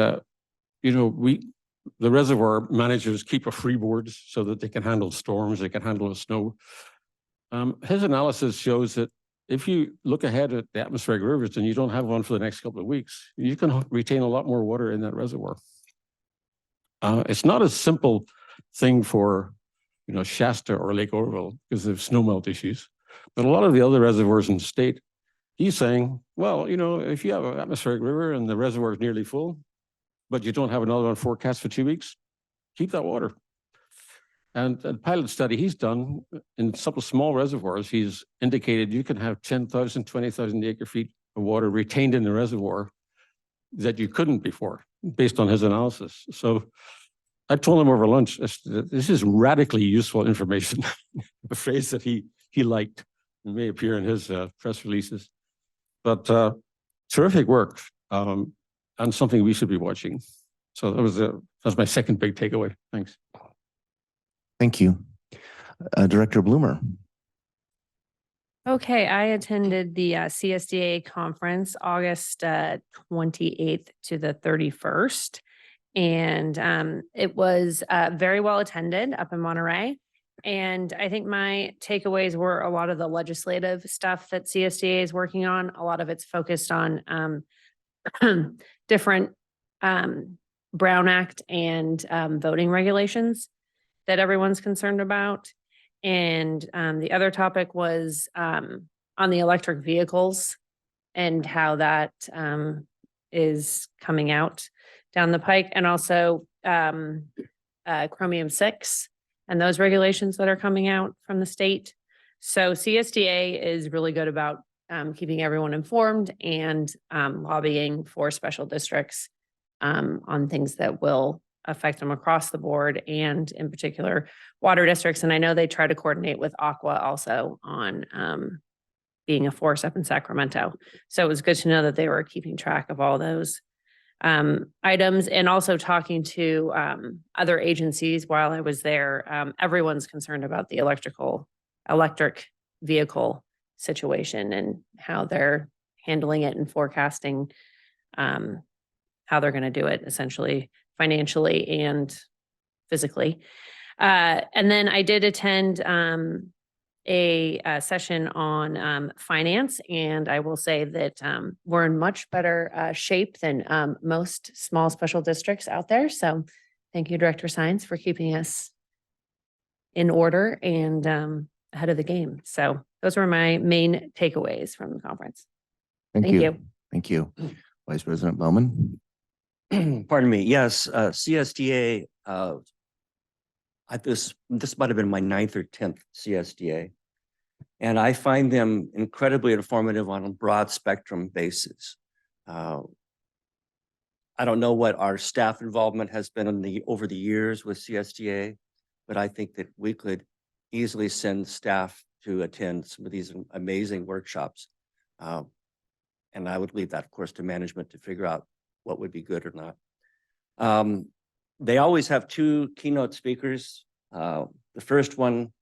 the reservoir managers keep a freeboard so that they can handle storms, they can handle the snow. His analysis shows that if you look ahead at the atmospheric rivers and you don't have one for the next couple of weeks, you can retain a lot more water in that reservoir. It's not a simple thing for, Shasta or Lake Oroville because of snowmelt issues, but a lot of the other reservoirs in the state, he's saying, well, if you have an atmospheric river and the reservoir is nearly full, but you don't have another one forecast for 2 weeks, keep that water. And a pilot study he's done in some small reservoirs, he's indicated you can have 10,000, 20,000 acre feet of water retained in the reservoir that you couldn't before, based on his analysis. So I told him over lunch, this is radically useful information, a phrase that he liked. It may appear in his press releases. But terrific work and something we should be watching. So that's my second big takeaway. Thanks. Thank you. Director Bloomer. Okay, I attended the CSDA conference August 28th to the 31st. And it was very well attended up in Monterey. And I think my takeaways were a lot of the legislative stuff that CSDA is working on. A lot of it's focused on different Brown Act and voting regulations that everyone's concerned about. And the other topic was on the electric vehicles and how that is coming out down the pike, and also chromium-6 and those regulations that are coming out from the state. So CSDA is really good about keeping everyone informed and lobbying for special districts on things that will affect them across the board, and in particular water districts. And I know they try to coordinate with Aqua also on being a force up in Sacramento. So it was good to know that they were keeping track of all those. items, and also talking to other agencies while I was there. Everyone's concerned about the electric vehicle situation and how they're handling it and forecasting how they're going to do it, essentially financially and physically. And then I did attend a session on finance, and I will say that we're in much better shape than most small special districts out there. So thank you, Director Sines, for keeping us in order and ahead of the game. So those were my main takeaways from the conference. Thank you. Thank you. Vice President Bowman. Pardon me. Yes, CSDA. This might have been my 9th or 10th CSDA, and I find them incredibly informative on a broad spectrum basis. I don't know what our staff involvement has been over the years with CSDA, but I think that we could easily send staff to attend some of these amazing workshops. And I would leave that, of course, to management to figure out what would be good or not. They always have 2 keynote speakers. The first one,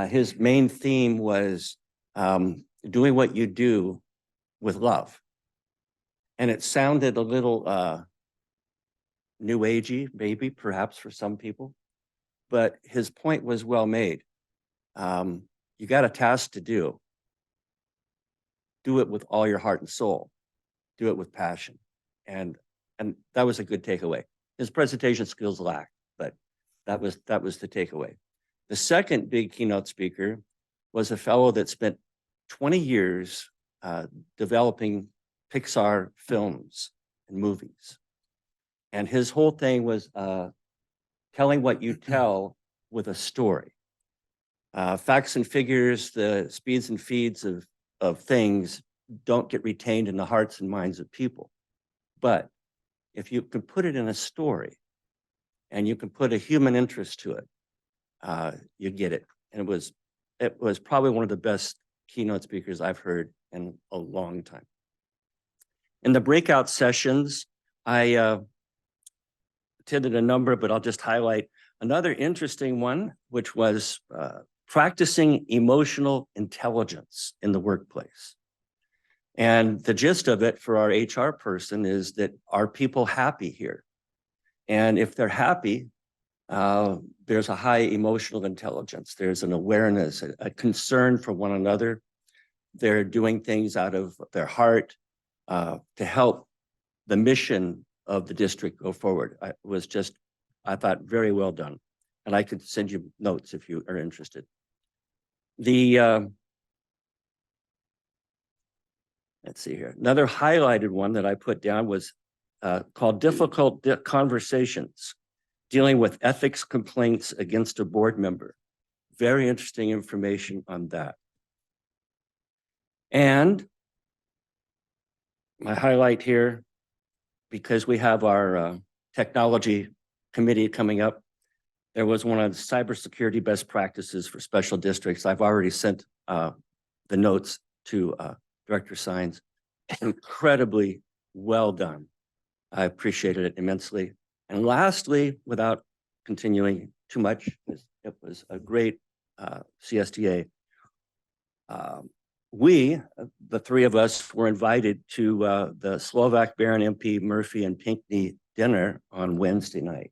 his main theme was doing what you do with love. And it sounded a little new agey, maybe, perhaps for some people, but his point was well made. You got a task to do. Do it with all your heart and soul. Do it with passion. And that was a good takeaway. His presentation skills lacked, but that was the takeaway. The second big keynote speaker was a fellow that spent 20 years developing Pixar films and movies. And his whole thing was telling what you tell with a story. Facts and figures, the speeds and feeds of things don't get retained in the hearts and minds of people. But if you can put it in a story and you can put a human interest to it, you get it. And it was probably one of the best keynote speakers I've heard in a long time. In the breakout sessions, I attended a number, but I'll just highlight another interesting one, which was practicing emotional intelligence in the workplace. And the gist of it for our HR person is that, are people happy here? And if they're happy, there's a high emotional intelligence. There's an awareness, a concern for one another. They're doing things out of their heart to help the mission of the district go forward. I thought, very well done. And I could send you notes if you are interested. Let's see here. Another highlighted one that I put down was called Difficult Conversations, dealing with ethics complaints against a board member. Very interesting information on that. And my highlight here, because we have our technology committee coming up, there was one of the cybersecurity best practices for special districts. I've already sent the notes to Director Sines. Incredibly well done. I appreciated it immensely. And lastly, without continuing too much, it was a great CSDA. We, the 3 of us, were invited to the Slovak Baron MP Murphy and Pinckney dinner on Wednesday night,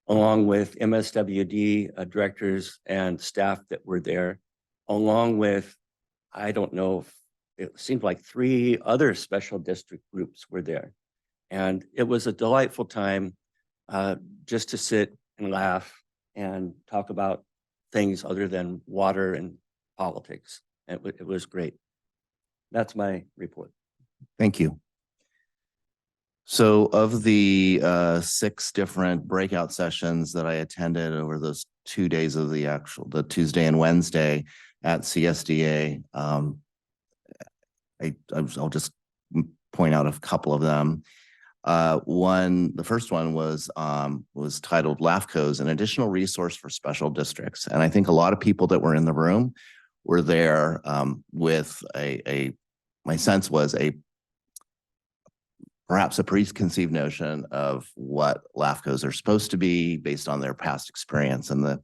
along with MSWD directors and staff that were there, along with, I don't know, it seemed like 3 other special district groups were there. And it was a delightful time just to sit and laugh and talk about things other than water and politics. It was great. That's my report. Thank you. So of the 6 different breakout sessions that I attended over those 2 days of the Tuesday and Wednesday at CSDA, I'll just point out a couple of them. The first one was titled LAFCOs, an additional resource for special districts. And I think a lot of people that were in the room were there with my sense was a perhaps a preconceived notion of what LAFCOs are supposed to be based on their past experience. And the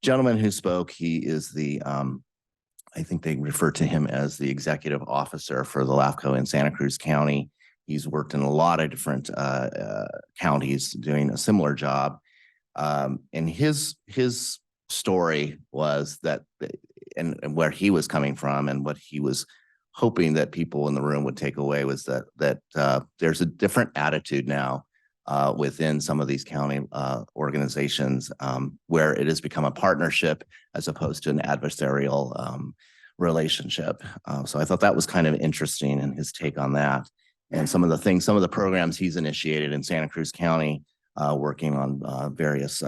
gentleman who spoke, he is the, I think they refer to him as the executive officer for the LAFCO in Santa Cruz County. He's worked in a lot of different counties doing a similar job. And his story was that, and where he was coming from and what he was hoping that people in the room would take away was that there's a different attitude now within some of these county organizations where it has become a partnership as opposed to an adversarial relationship. So I thought that was kind of interesting in his take on that. And some of the programs he's initiated in Santa Cruz County, working on various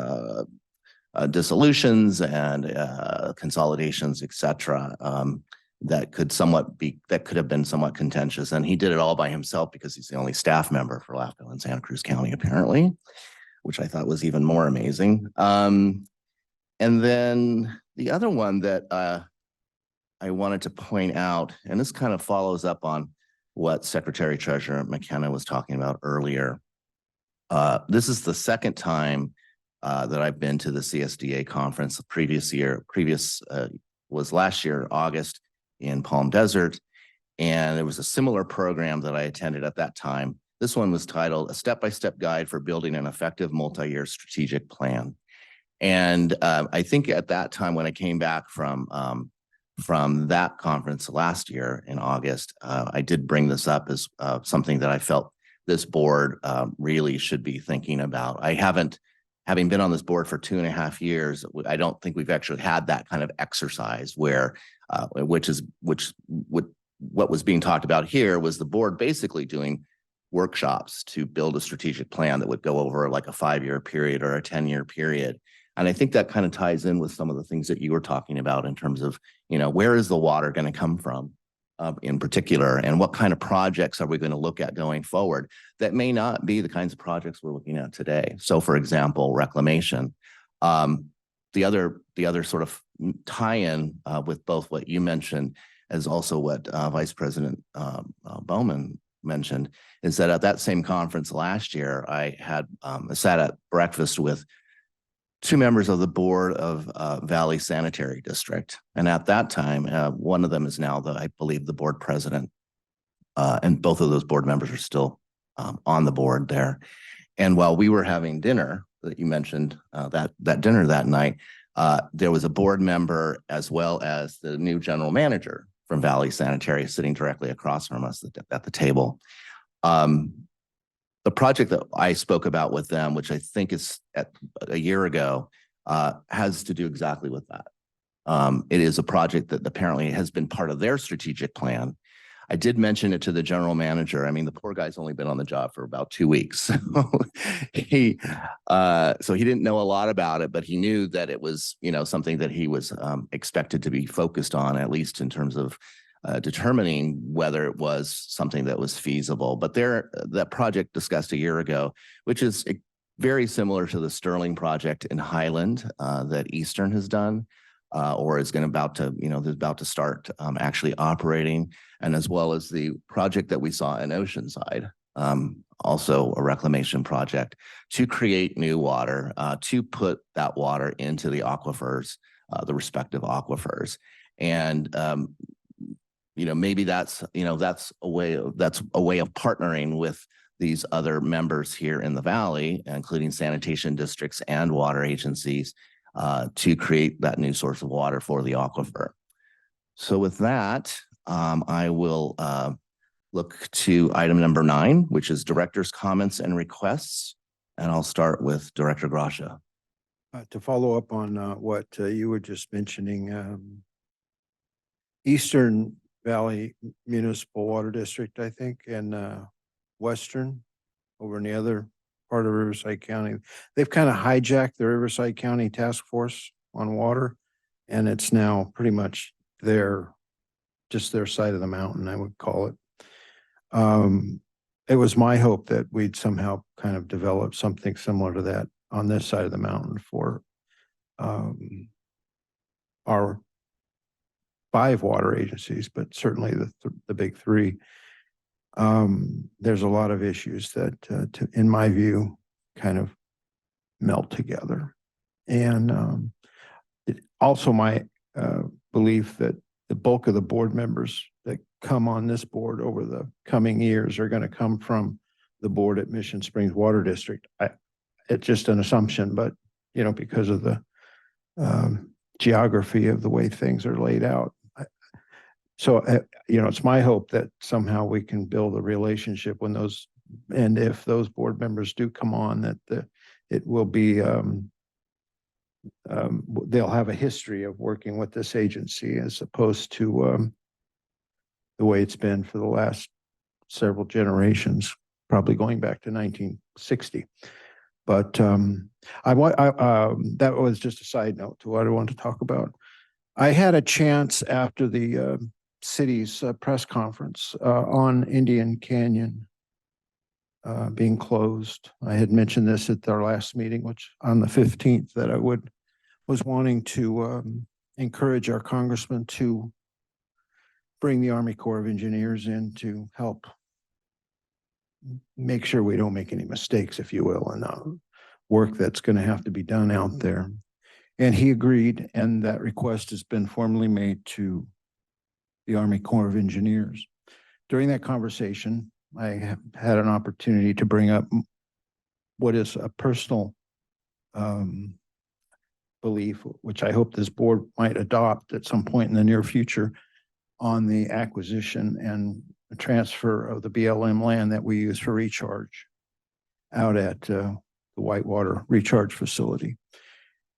dissolutions and consolidations, et cetera, that could have been somewhat contentious. And he did it all by himself because he's the only staff member for LAFCO in Santa Cruz County, apparently, which I thought was even more amazing. And then the other one that I wanted to point out, and this kind of follows up on what Secretary Treasurer McKenna was talking about earlier. This is the second time that I've been to the CSDA conference. The previous was last year, August, in Palm Desert. And there was a similar program that I attended at that time. This one was titled A Step-by-Step Guide for Building an Effective Multi-Year Strategic Plan. And I think at that time when I came back from that conference last year in August, I did bring this up as something that I felt this board really should be thinking about. Having been on this board for 2.5 years, I don't think we've actually had that kind of exercise where, what was being talked about here was the board basically doing workshops to build a strategic plan that would go over like a 5-year period or a 10-year period. And I think that kind of ties in with some of the things that you were talking about in terms of, where is the water going to come from in particular, and what kind of projects are we going to look at going forward that may not be the kinds of projects we're looking at today. So for example, reclamation. The other sort of tie-in with both what you mentioned as also what Vice President Bowman mentioned is that at that same conference last year, I had sat at breakfast with 2 members of the board of Valley Sanitary District. And at that time, one of them is now I believe the board president. And both of those board members are still on the board there. And while we were having dinner that you mentioned, that dinner that night, there was a board member as well as the new general manager from Valley Sanitary sitting directly across from us at the table. The project that I spoke about with them, which I think is a year ago, has to do exactly with that. It is a project that apparently has been part of their strategic plan. I did mention it to the general manager. I mean, the poor guy's only been on the job for about 2 weeks. So he didn't know a lot about it, but he knew that it was, something that he was expected to be focused on, at least in terms of determining whether it was something that was feasible. But that project discussed a year ago, which is very similar to the Sterling project in Highland that Eastern has done, or is about to start actually operating, and as well as the project that we saw in Oceanside, also a reclamation project to create new water, to put that water into the aquifers, the respective aquifers. And maybe that's a way of partnering with these other members here in the Valley, including sanitation districts and water agencies, to create that new source of water for the aquifer. So with that, I will look to item number 9, which is director's comments and requests. And I'll start with Director Gracia. To follow up on what you were just mentioning, Eastern Valley Municipal Water District, I think, and Western over in the other part of Riverside County, they've kind of hijacked the Riverside County Task Force on Water, and it's now pretty much just their side of the mountain, I would call it. It was my hope that we'd somehow kind of develop something similar to that on this side of the mountain for our 5 water agencies, but certainly the big 3. there's a lot of issues that, in my view, kind of melt together. And also my belief that the bulk of the board members that come on this board over the coming years are going to come from the board at Mission Springs Water District. It's just an assumption, but because of the geography of the way things are laid out. So, it's my hope that somehow we can build a relationship when and if those board members do come on, that it will be, they'll have a history of working with this agency as opposed to the way it's been for the last several generations, probably going back to 1960. But that was just a side note to what I wanted to talk about. I had a chance after the city's press conference on Indian Canyon being closed. I had mentioned this at our last meeting, which on the 15th, that I was wanting to encourage our congressman to bring the Army Corps of Engineers in to help make sure we don't make any mistakes, if you will, and work that's going to have to be done out there. And he agreed, and that request has been formally made to the Army Corps of Engineers. During that conversation, I have had an opportunity to bring up what is a personal belief, which I hope this board might adopt at some point in the near future, on the acquisition and transfer of the BLM land that we use for recharge out at the Whitewater Recharge Facility.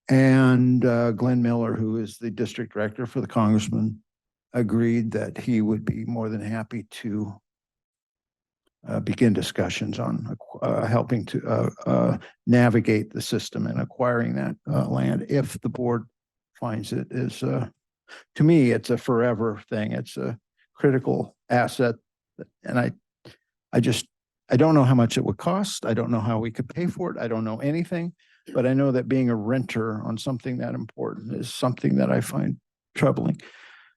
And Glenn Miller, who is the district director for the congressman, agreed that he would be more than happy to begin discussions on helping to navigate the system and acquiring that land if the board finds it is, to me, it's a forever thing. It's a critical asset. And I don't know how much it would cost. I don't know how we could pay for it. I don't know anything, but I know that being a renter on something that important is something that I find troubling.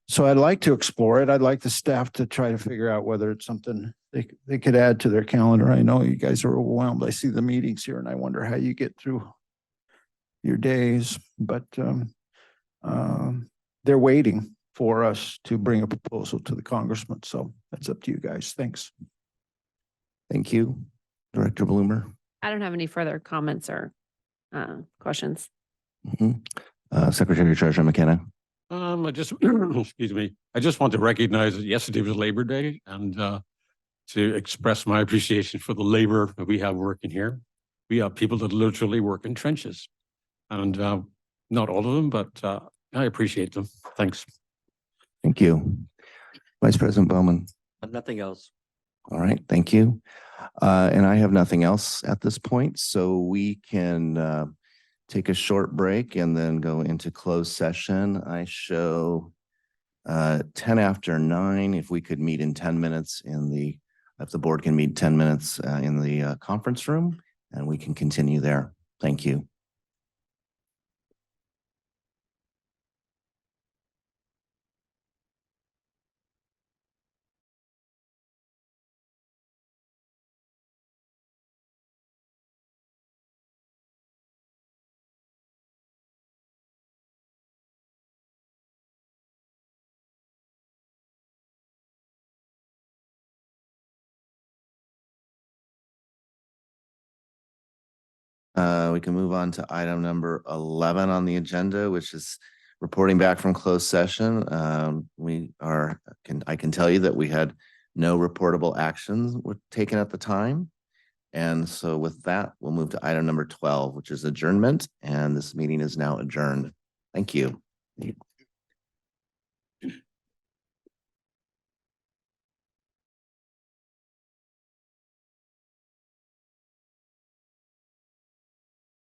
So I'd like to explore it. I'd like the staff to try to figure out whether it's something they could add to their calendar. I know you guys are overwhelmed. I see the meetings here and I wonder how you get through your days, but they're waiting for us to bring a proposal to the congressman. So that's up to you guys. Thanks. Thank you, Director Bloomer. I don't have any further comments or questions. Secretary Treasurer McKenna. I just, excuse me, I just want to recognize that yesterday was Labor Day and to express my appreciation for the labor that we have working here. We have people that literally work in trenches and not all of them, but I appreciate them. Thanks. Thank you. Vice President Bowman. Nothing else. All right, thank you. And I have nothing else at this point, so we can take a short break and then go into closed session. I show 10 after 9. If we could meet in 10 minutes if the board can meet 10 minutes in the conference room, and we can continue there. Thank you. We can move on to item number 11 on the agenda, which is reporting back from closed session. I can tell you that we had no reportable actions were taken at the time. And so with that, we'll move to item number 12, which is adjournment. And this meeting is now adjourned. Thank you.